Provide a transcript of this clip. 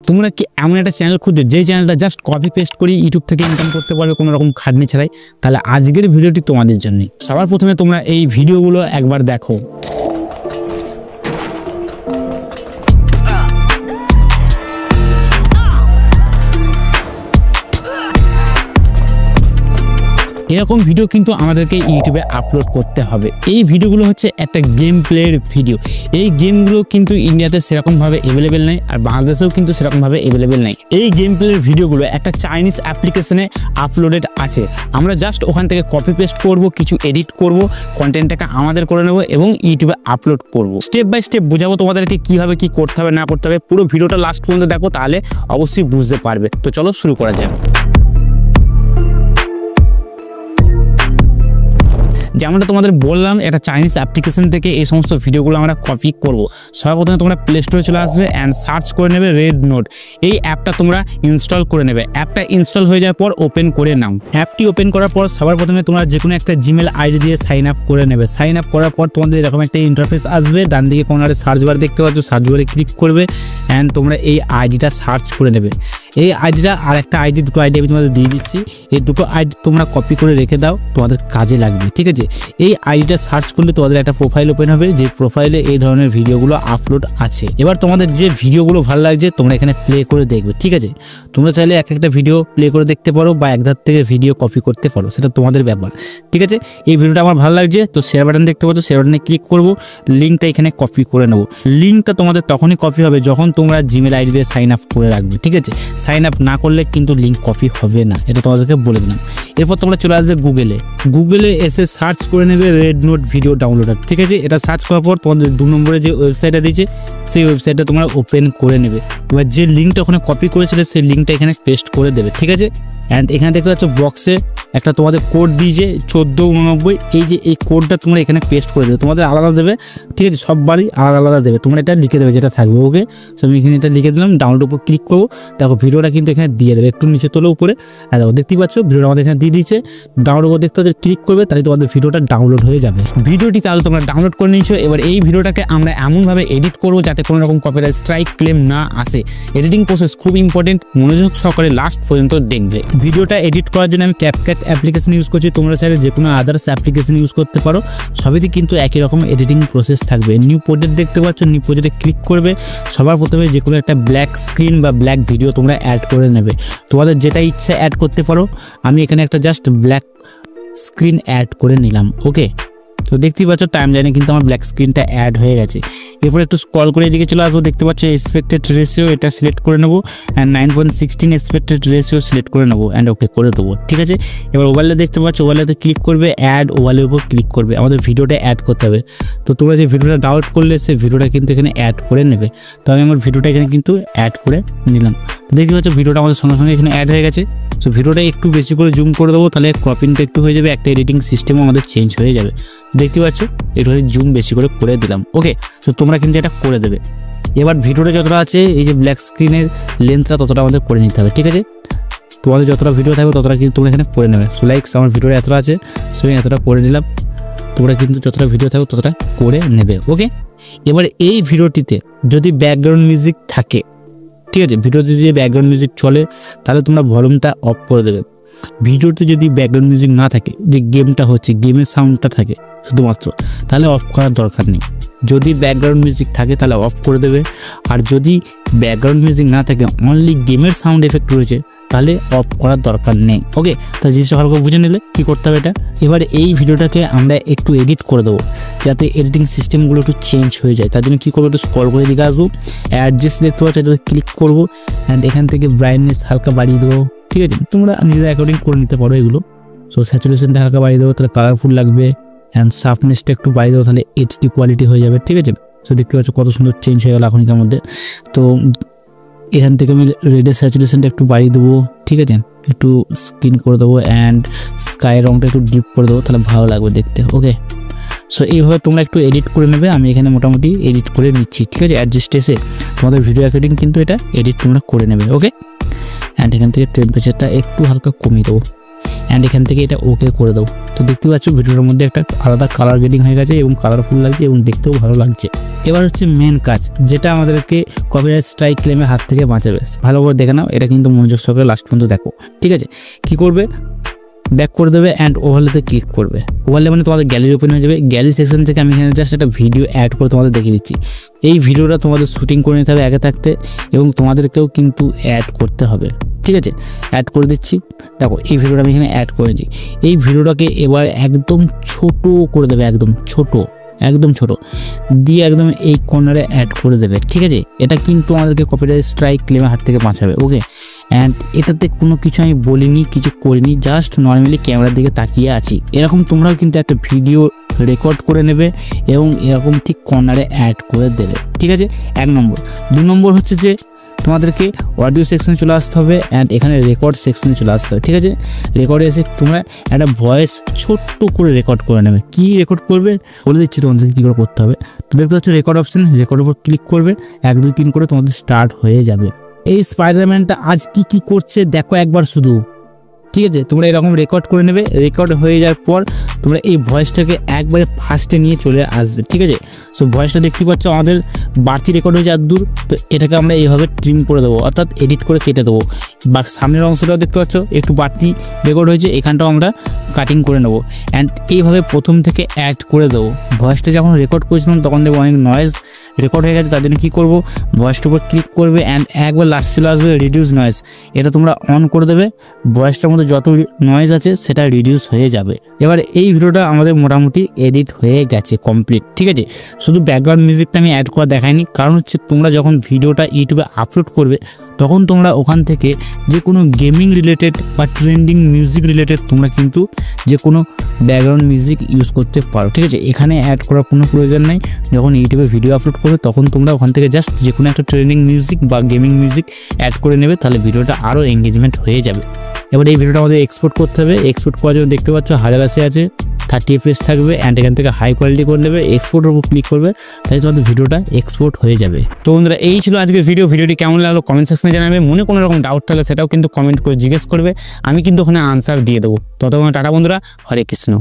তোমরা কি এমন একটা চ্যানেল খুঁজছো যে চ্যানেলটা জাস্ট কপি পেস্ট করে ইউটিউব থেকে ইনকাম করতে পারবে কোনো রকম খাটনি ছাড়াই? তাহলে আজকের ভিডিওটি তোমাদের জন্য। সবার প্রথমে তোমরা এই ভিডিওগুলো একবার দেখো। এরকম ভিডিও কিন্তু আমাদেরকে ইউটিউবে আপলোড করতে হবে। এই ভিডিওগুলো হচ্ছে একটা গেম প্লের ভিডিও। এই গেমগুলো কিন্তু ইন্ডিয়াতে সেরকমভাবে অ্যাভেলেবেল নেই, আর বাংলাদেশেও কিন্তু সেরকমভাবে অ্যাভেলেবেল নেই। এই গেম প্লের ভিডিওগুলো একটা চাইনিজ অ্যাপ্লিকেশনে আপলোডেড আছে। আমরা জাস্ট ওখান থেকে কপি পেস্ট করব, কিছু এডিট করব, কন্টেন্টটাকে আমাদের করে নেব এবং ইউটিউবে আপলোড করব। স্টেপ বাই স্টেপ বোঝাবো তোমাদেরকে কীভাবে কী করতে হবে না করতে হবে। পুরো ভিডিওটা লাস্ট পর্যন্ত দেখো, তাহলে অবশ্যই বুঝতে পারবে। তো চলো শুরু করা যাক। যেমনটা তোমাদের বললাম, একটা চাইনিজ অ্যাপ্লিকেশন থেকে এই সমস্ত ভিডিওগুলো আমরা কপি করব। সর্বপ্রথমে তোমরা প্লে স্টোরে চলে আসবে অ্যান্ড সার্চ করে নেবে রেড নোট। এই অ্যাপটা তোমরা ইনস্টল করে নেবে। অ্যাপটা ইনস্টল হয়ে যাওয়ার পর ওপেন করে নাও। অ্যাপটি ওপেন করার পর সবার প্রথমে তোমরা যে কোনো একটা জিমেল আইডি দিয়ে সাইন আপ করে নেবে। সাইন আপ করার পর তোমাদের এরকম একটা ইন্টারফেস আসবে। ডান দিকে কোনারে সার্চ বার দেখতে পাচ্ছ, সার্চ বারে ক্লিক করবে অ্যান্ড তোমরা এই আইডিটা সার্চ করে নেবে। এই আইডিটা আর একটা আইডি, দুটো আইডি আমি তোমাদের দিয়ে দিচ্ছি। এই দুটো আইডি তোমরা কপি করে রেখে দাও, তোমাদের কাজে লাগবে। ঠিক আছে, এই আইডিটা সার্চ করলে তোমাদের একটা প্রোফাইল ওপেন হবে, যে প্রোফাইলে এই ধরনের ভিডিওগুলো আপলোড আছে। এবার তোমাদের যে ভিডিওগুলো ভালো লাগছে তোমরা এখানে প্লে করে দেখবে। ঠিক আছে, তোমরা চাইলে এক একটা ভিডিও প্লে করে দেখতে পারো বা এক ধার থেকে ভিডিও কপি করতে পারো, সেটা তোমাদের ব্যাপার। ঠিক আছে, এই ভিডিওটা আমার ভালো লাগছে তো শেয়ার বাটন দেখতে পাচ্ছ, শেয়ার বাটনে ক্লিক করবো, লিঙ্কটা এখানে কপি করে নেবো। লিঙ্কটা তোমাদের তখনই কপি হবে যখন তোমরা জিমেল আইডি দিয়ে সাইন আপ করে রাখবে। ঠিক আছে, সাইন আপ না করলে কিন্তু লিঙ্ক কপি হবে না, এটা তোমাদেরকে বলে দিলাম। এরপর তোমরা চলে আসবে গুগলে এসে সার্চ করে নেবে রেড নোট ভিডিও ডাউনলোডার। ঠিক আছে, এটা সার্চ করার পর তোমাদের 2 নম্বরে যে ওয়েবসাইটটা দিয়েছে সেই ওয়েবসাইটটা তোমরা ওপেন করে নেবে। এবার যে লিঙ্কটা ওখানে কপি করেছিলে সেই লিঙ্কটা এখানে পেস্ট করে দেবে। ঠিক আছে, অ্যান্ড এখানে দেখতে পাচ্ছ বক্সে একটা তোমাদের কোড দিয়েছে 1489। এই যে এই কোডটা তোমরা এখানে পেস্ট করে দেবে, তোমাদের আলাদা দেবে। ঠিক আছে, সববারই আলাদা আলাদা দেবে, তোমরা এটা লিখে দেবে যেটা থাকবে। ওকে, সো আমি এখানে এটা লিখে দিলাম, ডাউনলোড উপর ক্লিক করবো। দেখো ভিডিওটা কিন্তু এখানে দিয়ে দেবে, একটু নিচে তোলো উপরে। হ্যাঁ দেখো, দেখতেই পাচ্ছ ভিডিওটা আমাদের এখানে দিয়ে দিয়েছে। ডাউনলোড উপর দেখতে পাচ্ছ, ক্লিক করবে তাহলে তোমাদের ভিডিওটা ডাউনলোড হয়ে যাবে। ভিডিওটি তাহলে তোমরা ডাউনলোড করে নিয়েছো। এবার এই ভিডিওটাকে আমরা এমনভাবে এডিট করবো যাতে কোনো রকম কপিরাইট স্ট্রাইক ক্লেম না আসে। এডিটিং প্রসেস খুব ইম্পর্টেন্ট, মনোযোগ সহকারে লাস্ট পর্যন্ত দেখবে। ভিডিওটা এডিট করার জন্য আমি ক্যাপকাট অ্যাপ্লিকেশন ইউজ করছি, তোমরা চাইলে যে কোনো আদার্স অ্যাপ্লিকেশন ইউজ করতে পারো। সবইতে কিন্তু একই রকম এডিটিং প্রসেস থাকবে। নিউ প্রজেক্ট দেখতে পাচ্ছ, নিউ প্রজেক্টে ক্লিক করবে। সবার প্রথমে যে কোনো একটা ব্ল্যাক স্ক্রিন বা ব্ল্যাক ভিডিও তোমরা অ্যাড করে নেবে। তোমাদের যেটা ইচ্ছা অ্যাড করতে পারো। আমি এখানে একটা জাস্ট ব্ল্যাক স্ক্রিন অ্যাড করে নিলাম। ওকে, তো দেখতেই পাচ্ছ টাইম লাইনে কিন্তু আমার ব্ল্যাক স্ক্রিনটা অ্যাড হয়ে গেছে। এরপর একটু স্ক্রল করে এদিকে চলে আসবো, দেখতে পাচ্ছ এক্সপেক্টেড রেশিও এটা সিলেক্ট করে নেবো অ্যান্ড 9.16 এক্সপেক্টেড রেশিও সিলেক্ট করে নেবো অ্যান্ড ওকে করে দেবো। ঠিক আছে, এবার ওভারলে দেখতে পাচ্ছ, ওভারলেতে ক্লিক করবে, অ্যাড ওভারলের উপর ক্লিক করবে। আমাদের ভিডিওটা অ্যাড করতে হবে, তো তোমরা যে ভিডিওটা ডাউনলোড করলে সেই ভিডিওটা কিন্তু এখানে অ্যাড করে নেবে। তো আমি আমার ভিডিওটা এখানে কিন্তু অ্যাড করে নিলাম। দেখতে পাচ্ছ ভিডিওটা আমাদের সঙ্গে সঙ্গে এখানে অ্যাড হয়ে গেছে। সো ভিডিওটা একটু বেশি করে জুম করে দেবো, তাহলে ক্রপিংটা একটু হয়ে যাবে, একটা এডিটিং সিস্টেমও আমাদের চেঞ্জ হয়ে যাবে। দেখতে পাচ্ছ একটু জুম বেশি করে দিলাম। ওকে, তো তোমরা কিন্তু এটা করে দেবে। এবার ভিডিওটা যতটা আছে এই যে ব্ল্যাক স্ক্রিনের লেন্থটা ততটা আমাদের করে নিতে হবে। ঠিক আছে, তোমাদের যতটা ভিডিও থাকবে ততটা কিন্তু তোমরা এখানে করে নেবে। সো লাইকস আমার ভিডিওটা এতটা আছে, সো আমি এতটা করে দিলাম। তোমরা কিন্তু যতটা ভিডিও থাকবে ততটা করে নেবে। ওকে, এবার এই ভিডিওটিতে যদি ব্যাকগ্রাউন্ড মিউজিক থাকে, ঠিক আছে, ভিডিওতে যদি ব্যাকগ্রাউন্ড মিউজিক চলে তাহলে তোমরা ভলিউমটা অফ করে দেবে। ভিডিওতে যদি ব্যাকগ্রাউন্ড মিউজিক না থাকে, যে গেমটা হচ্ছে গেমের সাউন্ডটা থাকে শুধুমাত্র, তাহলে অফ করার দরকার নেই। যদি ব্যাকগ্রাউন্ড মিউজিক থাকে তাহলে অফ করে দেবে, আর যদি ব্যাকগ্রাউন্ড মিউজিক না থাকে অনলি গেমের সাউন্ড এফেক্ট রয়েছে তাহলে অফ করার দরকার নেই। ওকে, তো জিনিসটা ভালো করে বুঝে নিলে কী করতে হবে এটা। এবার এই ভিডিওটাকে আমরা একটু এডিট করে দেবো যাতে এডিটিং সিস্টেমগুলো একটু চেঞ্জ হয়ে যায়। তার জন্য কী করবো, একটু স্ক্রল করে দিকে আসবো, অ্যাডজাস্ট দেখতে পাচ্ছ, এটাতে ক্লিক করবো অ্যান্ড এখান থেকে ব্রাইটনেস হালকা বাড়িয়ে দেবো। ঠিক আছে, তোমরা নিজেদের অ্যাকর্ডিং করে নিতে পারো এগুলো। সো স্যাচুরেশনটা হালকা বাড়িয়ে দেবো, তাহলে কালারফুল লাগবে অ্যান্ড শার্পনেসটা একটু বাড়িয়ে দেবো, তাহলে এইচডি কোয়ালিটি হয়ে যাবে। ঠিক আছে, সো দেখতে পাচ্ছ কত সুন্দর চেঞ্জ হয়ে গেল এখনকার মধ্যে। তো এখান থেকে আমি রেডের স্যাচুরেশনটা একটু বাড়িয়ে দেবো। ঠিক আছে, একটু স্ক্রিন করে দেবো অ্যান্ড স্কাই রংটা একটু ডিপ করে দেবো, তাহলে ভালো লাগবে দেখতে। ওকে, সো এইভাবে তোমরা একটু এডিট করে নেবে। আমি এখানে মোটামুটি এডিট করে নিচ্ছি। ঠিক আছে, অ্যাডজাস্ট এসে তোমাদের ভিডিও অ্যাকর্ডিং কিন্তু এটা এডিট তোমরা করে নেবে। ওকে, অ্যান্ড এখান থেকে টেম্পারেচারটা একটু হালকা কমিয়ে দেবো। অ্যান্ড এখান থেকে এটা ওকে করে দাও। তো দেখতে পাচ্ছ ভিডিওটার মধ্যে একটা আলাদা কালার গ্রেডিং হয়ে গেছে এবং কালারফুল লাগছে এবং দেখতেও ভালো লাগছে। এবার হচ্ছে মেন কাজ, যেটা আমাদেরকে কপিরাইট স্ট্রাইক ক্লেমের হাত থেকে বাঁচাবে। ভালো করে দেখে নাও, এটা কিন্তু মনোযোগ সহকারে লাস্ট পর্যন্ত দেখো, ঠিক আছে? কি করবে, ব্যাক করে দেবে অ্যান্ড ওভারলেতে ক্লিক করবে। ওভারলে মানে তোমাদের গ্যালারি ওপেন হয়ে যাবে। গ্যালারি সেকশন থেকে আমি এখানে জাস্ট একটা ভিডিও অ্যাড করে তোমাদের দেখিয়ে দিচ্ছি। এই ভিডিওটা তোমাদের শুটিং করে নিতে হবে আগে থাকতে এবং তোমাদেরকেও কিন্তু অ্যাড করতে হবে, ঠিক আছে? অ্যাড করে দিচ্ছি। দেখো এই ভিডিওটা আমি এখানে অ্যাড করেছি। এই ভিডিওটাকে এবার একদম ছোট করে দেবে, একদম ছোট দিয়ে একদম এই কর্নারে অ্যাড করে দেবে, ঠিক আছে? এটা কিন্তু আমাদেরকে কপিরাইট স্ট্রাইক ক্লেমের হাত থেকে বাঁচাবে, ওকে? অ্যান্ড এটাতে কোনো কিছু আমি বলিনি, কিছু করিনি, জাস্ট নর্মালি ক্যামেরার দিকে তাকিয়ে আছি। এরকম তোমরাও কিন্তু একটা ভিডিও রেকর্ড করে নেবে এবং এরকম ঠিক কর্নারে অ্যাড করে দেবে, ঠিক আছে? 1 নম্বর। 2 নম্বর হচ্ছে যে তোমাদেরকে অডিও সেকশনে চলে আসতে হবে অ্যান্ড এখানে রেকর্ড সেকশনে চলে আসতে হবে, ঠিক আছে? রেকর্ডে এসে তোমরা একটা ভয়েস ছোট্ট করে রেকর্ড করে নেবে। কি রেকর্ড করবে বলে দিচ্ছি তোমাদেরকে কী করে করতে হবে। তো দেখতে পাচ্ছ রেকর্ড অপশন, রেকর্ডের উপর ক্লিক করবে, 1 2 3 করে তোমাদের স্টার্ট হয়ে যাবে। এই স্পাইডারম্যানটা আজ কি করছে দেখো একবার শুধু, ঠিক আছে? তোমরা এরকম রেকর্ড করে নেবে। রেকর্ড হয়ে যাওয়ার পর তোমরা এই ভয়েসটাকে একবারে ফার্স্টে নিয়ে চলে আসবে, ঠিক আছে? সো ভয়েসটা দেখতে পাচ্ছ আমাদের বাড়তি রেকর্ড হয়েছে আর দূর। তো এটাকে আমরা এইভাবে ট্রিম করে দেবো, অর্থাৎ এডিট করে কেটে দেবো। বা সামনের অংশটাও দেখতে পাচ্ছ একটু বাড়তি রেকর্ড হয়েছে, এখানটাও আমরা কাটিং করে নেবো অ্যান্ড এইভাবে প্রথম থেকে অ্যাড করে দেবো। ভয়েসটা যখন রেকর্ড করেছিলাম তখন দেখবো অনেক নয়েজ রেকর্ড হয়ে গেছে, তার জন্য কী করবো, ভয়েসটার উপর ক্লিক করবে অ্যান্ড একবার লাস্ট চলে আসবে রিডিউস নয়েজ। এটা তোমরা অন করে দেবে, ভয়েসটার মধ্যে যত নয়েজ আছে সেটা রিডিউস হয়ে যাবে। এবার এই ভিডিওটা আমাদের মোটামুটি এডিট হয়ে গেছে কমপ্লিট, ঠিক আছে? শুধু ব্যাকগ্রাউন্ড মিউজিকটা আমি অ্যাড করা দেখাইনি, কারণ হচ্ছে তোমরা যখন ভিডিওটা ইউটিউবে আপলোড করবে তখন তোমরা ওখান থেকে যে কোনো গেমিং রিলেটেড বা ট্রেন্ডিং মিউজিক রিলেটেড তোমরা কিন্তু যে কোনো ব্যাকগ্রাউন্ড মিউজিক ইউজ করতে পারো, ঠিক আছে? এখানে অ্যাড করার কোনো প্রয়োজন নেই। যখন ইউটিউবে ভিডিও আপলোড করবে তখন তোমরা ওখান থেকে জাস্ট যে কোনো একটা ট্রেন্ডিং মিউজিক বা গেমিং মিউজিক অ্যাড করে নেবে, তাহলে ভিডিওটা আরও এঙ্গেজমেন্ট হয়ে যাবে। এবার এই ভিডিওটা আমাদের এক্সপোর্ট করতে হবে। এক্সপোর্ট করার জন্য দেখতে পাচ্ছ 1080 আছে, 30 fps থাকবে অ্যান্ড এখান থেকে হাই কোয়ালিটি করে নেবে, এক্সপোর্টের উপর ক্লিক করবে, তাই তোমাদের ভিডিওটা এক্সপোর্ট হয়ে যাবে। তো বন্ধুরা এই ছিল আজকের ভিডিওটি কেমন লাগলো কমেন্ট সেকশনে জানাবে। মনে কোনো রকম ডাউট থাকলে সেটাও কিন্তু কমেন্ট করে জিজ্ঞেস করবে, আমি কিন্তু ওখানে আনসার দিয়ে দেবো। ততক্ষণ টাটা বন্ধুরা, হরে কৃষ্ণ।